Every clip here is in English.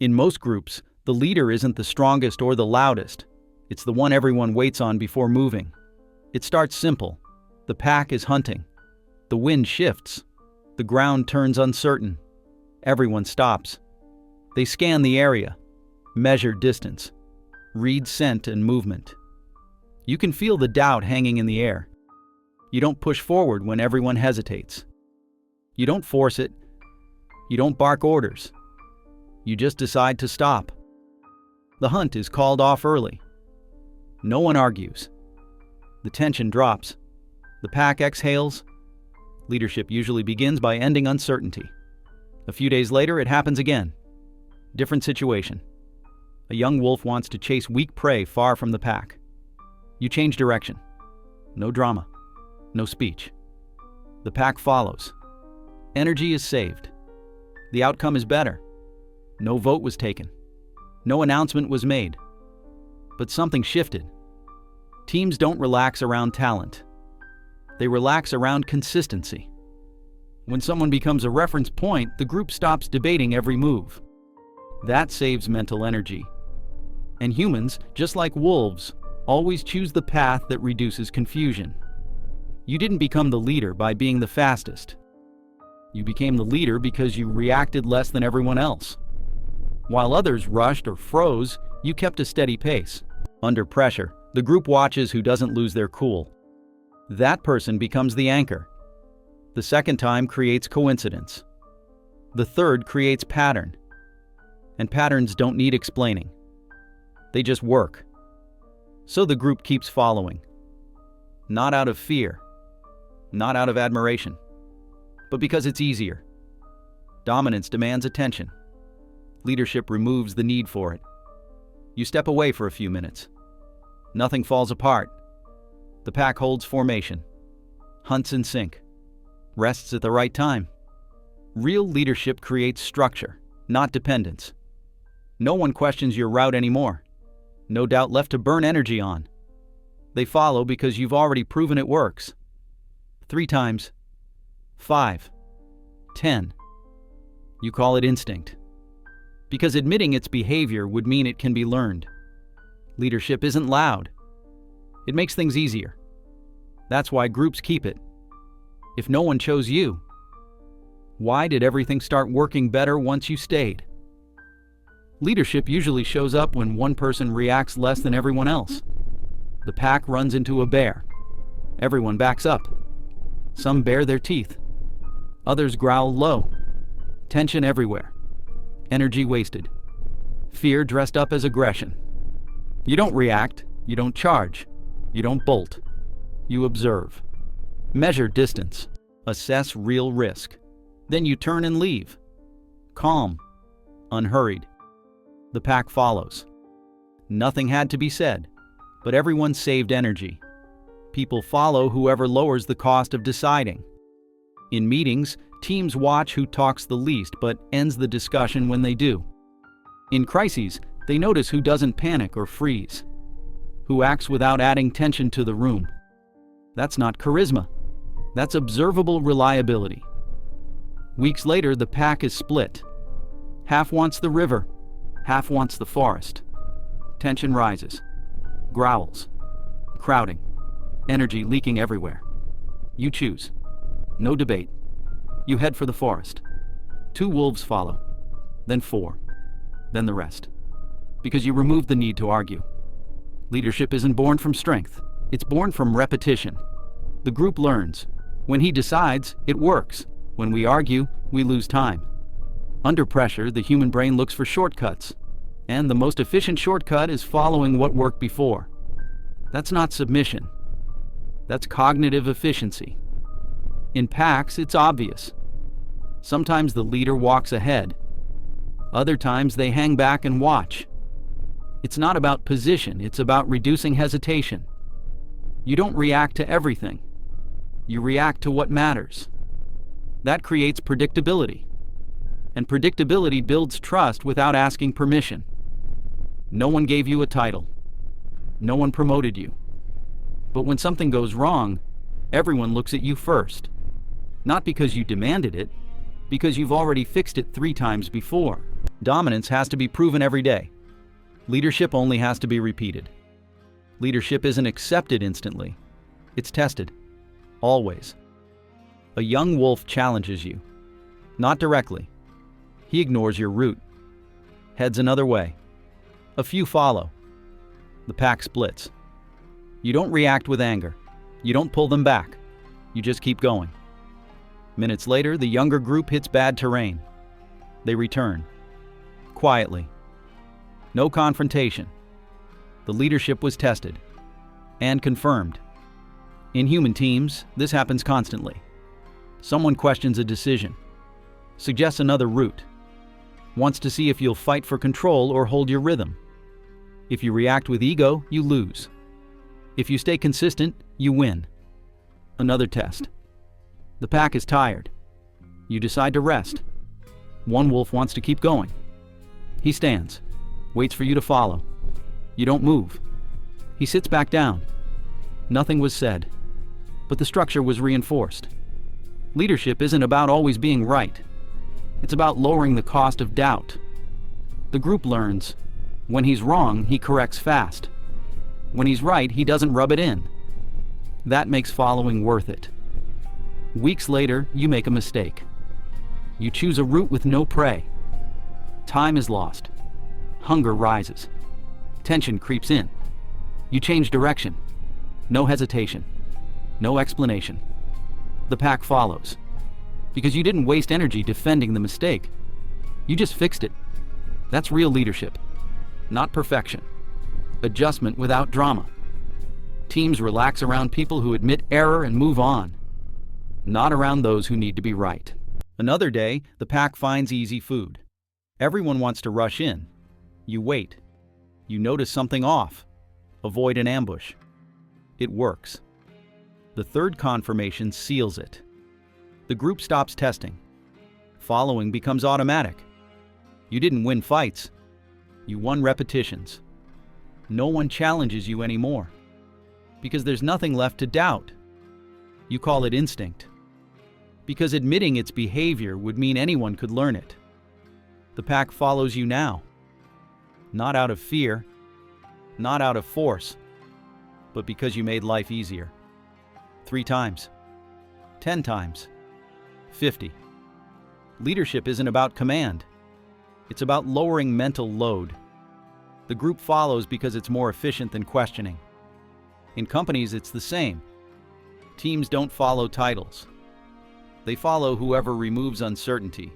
In most groups, the leader isn't the strongest or the loudest. It's the one everyone waits on before moving. It starts simple. The pack is hunting. The wind shifts. The ground turns uncertain. Everyone stops. They scan the area, measure distance, read scent and movement. You can feel the doubt hanging in the air. You don't push forward when everyone hesitates. You don't force it. You don't bark orders. You just decide to stop. The hunt is called off early. No one argues. The tension drops. The pack exhales. Leadership usually begins by ending uncertainty. A few days later, it happens again. Different situation. A young wolf wants to chase weak prey far from the pack. You change direction. No drama. No speech. The pack follows. Energy is saved. The outcome is better. No vote was taken. No announcement was made. But something shifted. Teams don't relax around talent. They relax around consistency. When someone becomes a reference point, the group stops debating every move. That saves mental energy. And humans, just like wolves, always choose the path that reduces confusion. You didn't become the leader by being the fastest. You became the leader because you reacted less than everyone else. While others rushed or froze, you kept a steady pace. Under pressure, the group watches who doesn't lose their cool. That person becomes the anchor. The second time creates coincidence. The third creates pattern. And patterns don't need explaining. They just work. So the group keeps following. Not out of fear. Not out of admiration. But because it's easier. Dominance demands attention. Leadership removes the need for it. You step away for a few minutes. Nothing falls apart. The pack holds formation. Hunts in sync. Rests at the right time. Real leadership creates structure, not dependence. No one questions your route anymore. No doubt left to burn energy on. They follow because you've already proven it works. 3 times. 5. 10. You call it instinct. Because admitting its behavior would mean it can be learned. Leadership isn't loud. It makes things easier. That's why groups keep it. If no one chose you, why did everything start working better once you stayed? Leadership usually shows up when one person reacts less than everyone else. The pack runs into a bear. Everyone backs up. Some bare their teeth. Others growl low. Tension everywhere. Energy wasted. Fear dressed up as aggression. You don't react. You don't charge. You don't bolt. You observe. Measure distance. Assess real risk. Then you turn and leave. Calm. Unhurried. The pack follows. Nothing had to be said, but everyone saved energy. People follow whoever lowers the cost of deciding. In meetings, teams watch who talks the least but ends the discussion when they do. In crises, they notice who doesn't panic or freeze, who acts without adding tension to the room. That's not charisma. That's observable reliability. Weeks later, the pack is split. Half wants the river, half wants the forest. Tension rises. Growls. Crowding. Energy leaking everywhere. You choose. No debate. You head for the forest. 2 wolves follow. Then 4. Then the rest. Because you removed the need to argue. Leadership isn't born from strength. It's born from repetition. The group learns. When he decides, it works. When we argue, we lose time. Under pressure, the human brain looks for shortcuts. And the most efficient shortcut is following what worked before. That's not submission. That's cognitive efficiency. In packs, it's obvious. Sometimes the leader walks ahead. Other times they hang back and watch. It's not about position, it's about reducing hesitation. You don't react to everything. You react to what matters. That creates predictability. And predictability builds trust without asking permission. No one gave you a title. No one promoted you. But when something goes wrong, everyone looks at you first. Not because you demanded it, because you've already fixed it 3 times before. Dominance has to be proven every day. Leadership only has to be repeated. Leadership isn't accepted instantly. It's tested. Always. A young wolf challenges you. Not directly. He ignores your route. Heads another way. A few follow. The pack splits. You don't react with anger. You don't pull them back. You just keep going. Minutes later, the younger group hits bad terrain. They return. Quietly. No confrontation. The leadership was tested. And confirmed. In human teams, this happens constantly. Someone questions a decision. Suggests another route. Wants to see if you'll fight for control or hold your rhythm. If you react with ego, you lose. If you stay consistent, you win. Another test. The pack is tired. You decide to rest. One wolf wants to keep going. He stands, waits for you to follow. You don't move. He sits back down. Nothing was said, but the structure was reinforced. Leadership isn't about always being right. It's about lowering the cost of doubt. The group learns, when he's wrong, he corrects fast. When he's right, he doesn't rub it in. That makes following worth it. Weeks later, you make a mistake. You choose a route with no prey. Time is lost. Hunger rises. Tension creeps in. You change direction. No hesitation. No explanation. The pack follows. Because you didn't waste energy defending the mistake. You just fixed it. That's real leadership. Not perfection. Adjustment without drama. Teams relax around people who admit error and move on. Not around those who need to be right. Another day, the pack finds easy food. Everyone wants to rush in. You wait. You notice something off. Avoid an ambush. It works. The third confirmation seals it. The group stops testing. Following becomes automatic. You didn't win fights. You won repetitions. No one challenges you anymore. Because there's nothing left to doubt. You call it instinct. Because admitting its behavior would mean anyone could learn it. The pack follows you now. Not out of fear, not out of force, but because you made life easier. 3 times, 10 times, 50. Leadership isn't about command. It's about lowering mental load. The group follows because it's more efficient than questioning. In companies, it's the same. Teams don't follow titles. They follow whoever removes uncertainty,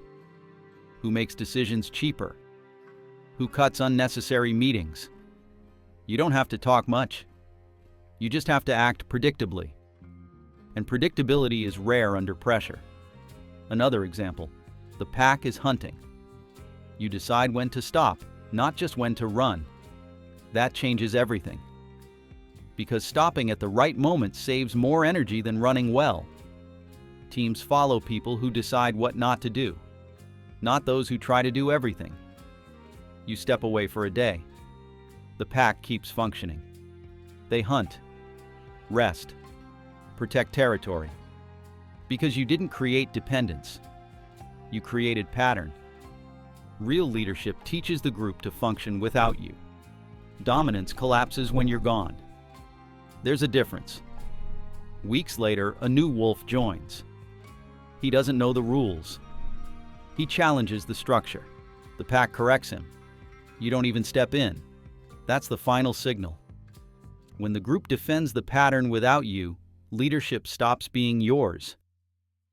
who makes decisions cheaper, who cuts unnecessary meetings. You don't have to talk much. You just have to act predictably. And predictability is rare under pressure. Another example, the pack is hunting. You decide when to stop, not just when to run. That changes everything. Because stopping at the right moment saves more energy than running well. Teams follow people who decide what not to do, not those who try to do everything. You step away for a day. The pack keeps functioning. They hunt, rest, protect territory. Because you didn't create dependence. You created pattern. Real leadership teaches the group to function without you. Dominance collapses when you're gone. There's a difference. Weeks later, a new wolf joins. He doesn't know the rules. He challenges the structure. The pack corrects him. You don't even step in. That's the final signal. When the group defends the pattern without you, leadership stops being yours.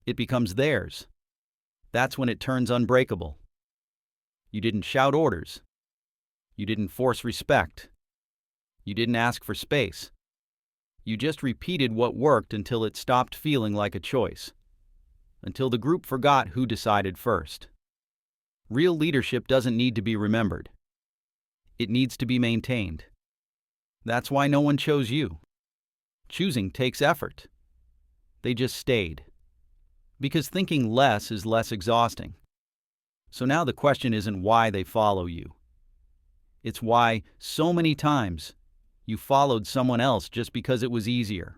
It becomes theirs. That's when it turns unbreakable. You didn't shout orders. You didn't force respect. You didn't ask for space. You just repeated what worked until it stopped feeling like a choice. Until the group forgot who decided first. Real leadership doesn't need to be remembered. It needs to be maintained. That's why no one chose you. Choosing takes effort. They just stayed. Because thinking less is less exhausting. So now the question isn't why they follow you. It's why, so many times, you followed someone else just because it was easier.